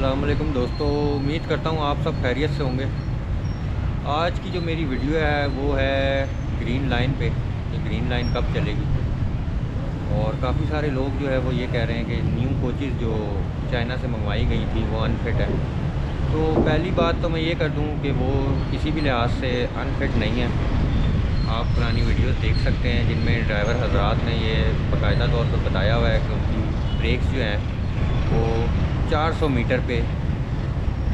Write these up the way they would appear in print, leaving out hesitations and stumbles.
अस्सलाम वालेकुम दोस्तों, उम्मीद करता हूँ आप सब खैरियत से होंगे। आज की जो मेरी वीडियो है वो है ग्रीन लाइन पे। ये ग्रीन लाइन कब चलेगी। और काफ़ी सारे लोग जो है वो ये कह रहे हैं कि न्यू कोचेज़ जो चाइना से मंगवाई गई थी वो अनफिट है। तो पहली बात तो मैं ये कर दूँ कि वो किसी भी लिहाज से अनफिट नहीं है। आप पुरानी वीडियोस देख सकते हैं जिनमें ड्राइवर हजरात ने ये बाकायदा तौर पर बताया हुआ है कि उनकी ब्रेक्स जो हैं वो 400 मीटर पे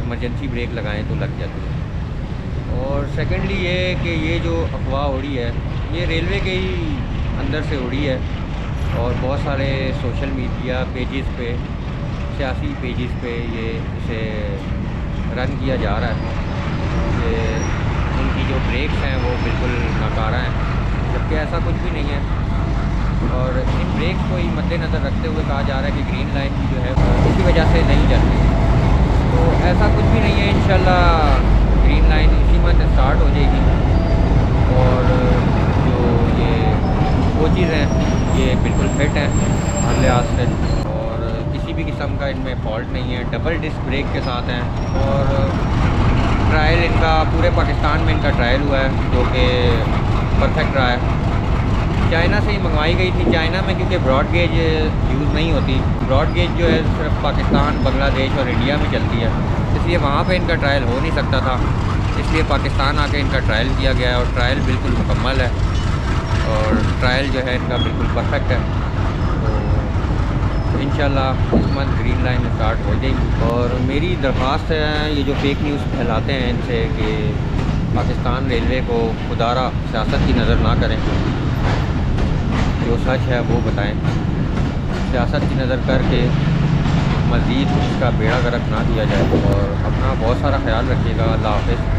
इमरजेंसी ब्रेक लगाएं तो लग जाती है। और सेकेंडली ये कि ये जो अफवाह उड़ी है ये रेलवे के ही अंदर से उड़ी है और बहुत सारे सोशल मीडिया पेजेस पे, सियासी पेजेस पे ये इसे रन किया जा रहा है कि उनकी जो ब्रेक्स हैं वो बिल्कुल नाकारा हैं, जबकि ऐसा कुछ भी नहीं है। और इन ब्रेक्स को ही मद्देनज़र रखते हुए कहा जा रहा है कि ग्रीन लाइन की जो है इसी वजह से नहीं चलती। तो ऐसा कुछ भी नहीं है, इंशाल्लाह ग्रीन लाइन इसी मंथ स्टार्ट हो जाएगी। और जो ये कोचेज़ हैं ये बिल्कुल फिट हैं हर लिहाज से और किसी भी किस्म का इनमें फॉल्ट नहीं है। डबल डिस्क ब्रेक के साथ हैं और ट्रायल इनका पूरे पाकिस्तान में इनका ट्रायल हुआ है जो कि परफेक्ट रहा है। चाइना से ही मंगवाई गई थी। चाइना में क्योंकि ब्रॉड गेज यूज़ नहीं होती, ब्रॉड गेज जो है सिर्फ पाकिस्तान, बांग्लादेश और इंडिया में चलती है, इसलिए वहाँ पे इनका ट्रायल हो नहीं सकता था। इसलिए पाकिस्तान आके इनका ट्रायल किया गया है और ट्रायल बिल्कुल मुकम्मल है और ट्रायल जो है इनका बिल्कुल परफेक्ट है। तो इंशाल्लाह इस मंथ ग्रीन लाइन स्टार्ट हो जाएगी। और मेरी दरख्वास्त है ये जो फेक न्यूज़ फैलाते हैं इनसे कि पाकिस्तान रेलवे को खुदारा सियासत की नज़र ना करें, जो सच है वो बताएं। सियासत की नज़र करके मज़ीद इसका बेड़ा गर्क ना किया जाए। और अपना बहुत सारा ख्याल रखिएगा। अल्लाह हाफ़िज़।